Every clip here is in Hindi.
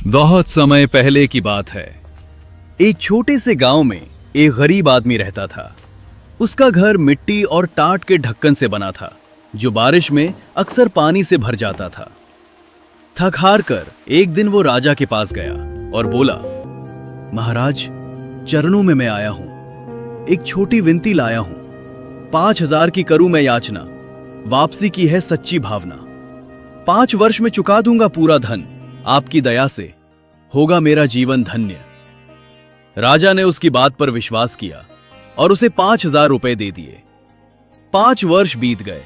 बहुत समय पहले की बात है। एक छोटे से गांव में एक गरीब आदमी रहता था। उसका घर मिट्टी और टाट के ढक्कन से बना था, जो बारिश में अक्सर पानी से भर जाता था। थक हार कर एक दिन वो राजा के पास गया और बोला, महाराज, चरणों में मैं आया हूं। एक छोटी विनती लाया हूं। 5,000 की करूं मैं याचना, वापसी की है सच्ची भावना। 5 वर्ष में चुका दूंगा पूरा धन, आपकी दया से होगा मेरा जीवन धन्य। राजा ने उसकी बात पर विश्वास किया और उसे 5,000 रुपए दे दिए। 5 वर्ष बीत गए,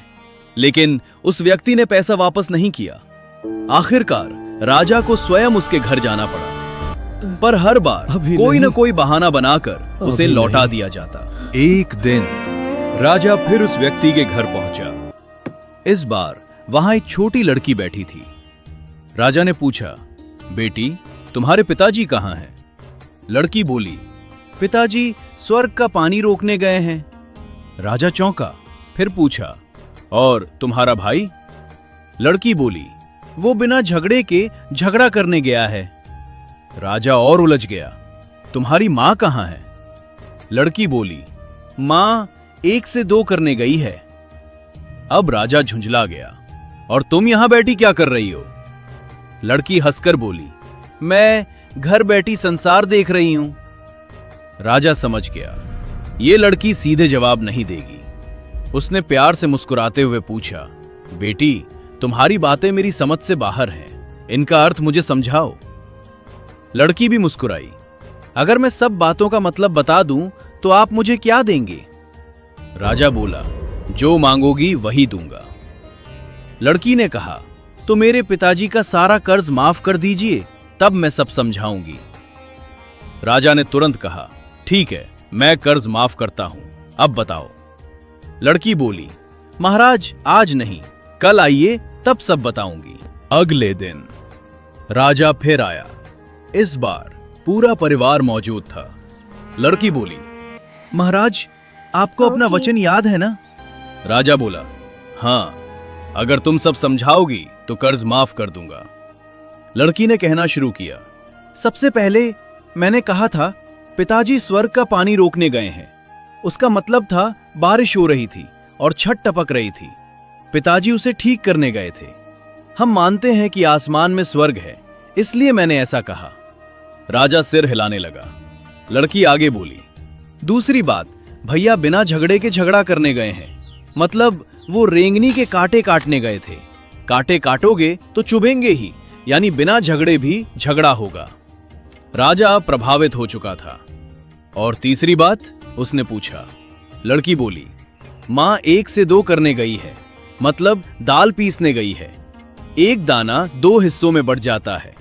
लेकिन उस व्यक्ति ने पैसा वापस नहीं किया। आखिरकार राजा को स्वयं उसके घर जाना पड़ा, पर हर बार कोई न कोई बहाना बनाकर उसे लौटा दिया जाता। एक दिन राजा फिर उस व्यक्ति के घर पहुंचा। इस बार वहां एक छोटी लड़की बैठी थी। राजा ने पूछा, बेटी, तुम्हारे पिताजी कहां हैं? लड़की बोली, पिताजी स्वर्ग का पानी रोकने गए हैं। राजा चौंका, फिर पूछा, और तुम्हारा भाई? लड़की बोली, वो बिना झगड़े के झगड़ा करने गया है। राजा और उलझ गया, तुम्हारी मां कहां है? लड़की बोली, मां 1 से 2 करने गई है। अब राजा झुंझला गया, और तुम यहां बैठी क्या कर रही हो? लड़की हंसकर बोली, मैं घर बैठी संसार देख रही हूं। राजा समझ गया, ये लड़की सीधे जवाब नहीं देगी। उसने प्यार से मुस्कुराते हुए पूछा, बेटी, तुम्हारी बातें मेरी समझ से बाहर हैं, इनका अर्थ मुझे समझाओ। लड़की भी मुस्कुराई, अगर मैं सब बातों का मतलब बता दूं तो आप मुझे क्या देंगे? राजा बोला, जो मांगोगी वही दूंगा। लड़की ने कहा, तो मेरे पिताजी का सारा कर्ज माफ कर दीजिए, तब मैं सब समझाऊंगी। राजा ने तुरंत कहा, ठीक है, मैं कर्ज माफ करता हूं, अब बताओ। लड़की बोली, महाराज, आज नहीं, कल आइए, तब सब बताऊंगी। अगले दिन राजा फिर आया। इस बार पूरा परिवार मौजूद था। लड़की बोली, महाराज, आपको अपना वचन याद है ना? राजा बोला, हां, अगर तुम सब समझाओगी तो कर्ज माफ कर दूंगा। लड़की ने कहना शुरू किया, सबसे पहले मैंने कहा था पिताजी स्वर्ग का पानी रोकने गए हैं। उसका मतलब था बारिश हो रही थी और छत टपक रही थी। पिताजी उसे ठीक करने गए थे। हम मानते हैं कि आसमान में स्वर्ग है, इसलिए मैंने ऐसा कहा। राजा सिर हिलाने लगा। लड़की आगे बोली, दूसरी बात, भैया बिना झगड़े के झगड़ा करने गए हैं, मतलब वो रेंगनी के कांटे काटने गए थे। कांटे काटोगे तो चुभेंगे ही, यानी बिना झगड़े भी झगड़ा होगा। राजा प्रभावित हो चुका था। और तीसरी बात? उसने पूछा। लड़की बोली, मां 1 से 2 करने गई है, मतलब दाल पीसने गई है। एक दाना 2 हिस्सों में बढ़ जाता है।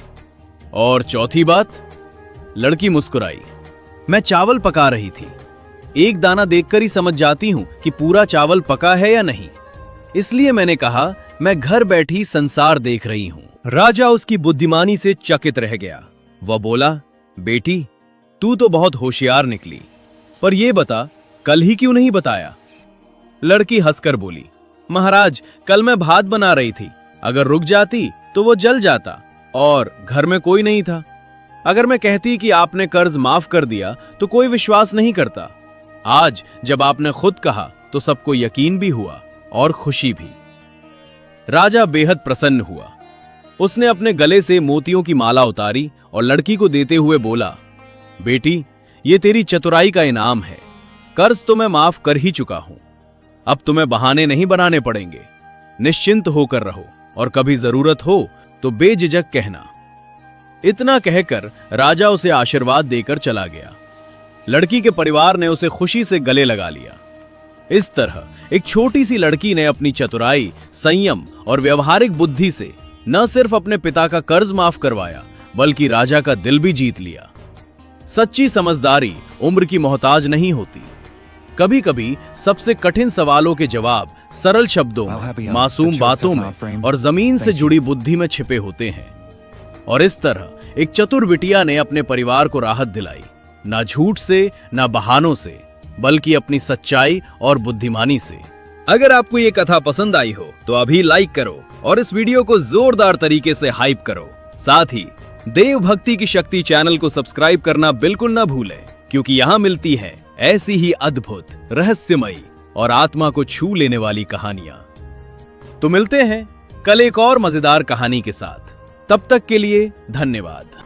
और चौथी बात? लड़की मुस्कुराई, मैं चावल पका रही थी। एक दाना देखकर ही समझ जाती हूं कि पूरा चावल पका है या नहीं, इसलिए मैंने कहा मैं घर बैठी संसार देख रही हूं। राजा उसकी बुद्धिमानी से चकित रह गया। वह बोला, बेटी, तू तो बहुत होशियार निकली, पर यह बता, कल ही क्यों नहीं बताया? लड़की हंसकर बोली, महाराज, कल मैं भात बना रही थी, अगर रुक जाती तो वो जल जाता और घर में कोई नहीं था। अगर मैं कहती कि आपने कर्ज माफ कर दिया तो कोई विश्वास नहीं करता। आज जब आपने खुद कहा तो सबको यकीन भी हुआ और खुशी भी। राजा बेहद प्रसन्न हुआ। उसने अपने गले से मोतियों की माला उतारी और लड़की को देते हुए बोला, बेटी, ये तेरी चतुराई का इनाम है। कर्ज तो मैं माफ कर ही चुका हूं, अब तुम्हें बहाने नहीं बनाने पड़ेंगे। निश्चिंत होकर रहो और कभी जरूरत हो तो बेझिझक कहना। इतना कहकर राजा उसे आशीर्वाद देकर चला गया। लड़की के परिवार ने उसे खुशी से गले लगा लिया। इस तरह एक छोटी सी लड़की ने अपनी चतुराई, संयम और व्यवहारिक बुद्धि से न सिर्फ अपने पिता का कर्ज माफ करवाया, बल्कि राजा का दिल भी जीत लिया। सच्ची समझदारी उम्र की मोहताज नहीं होती। कभी कभी सबसे कठिन सवालों के जवाब सरल शब्दों, मासूम बातों में और जमीन से जुड़ी बुद्धि में छिपे होते हैं। और इस तरह एक चतुर बिटिया ने अपने परिवार को राहत दिलाई, ना झूठ से, ना बहानों से, बल्कि अपनी सच्चाई और बुद्धिमानी से। अगर आपको ये कथा पसंद आई हो तो अभी लाइक करो और इस वीडियो को जोरदार तरीके से हाइप करो। साथ ही देव भक्ति की शक्ति चैनल को सब्सक्राइब करना बिल्कुल ना भूलें, क्योंकि यहाँ मिलती है ऐसी ही अद्भुत, रहस्यमयी और आत्मा को छू लेने वाली कहानियां। तो मिलते हैं कल एक और मजेदार कहानी के साथ। तब तक के लिए धन्यवाद।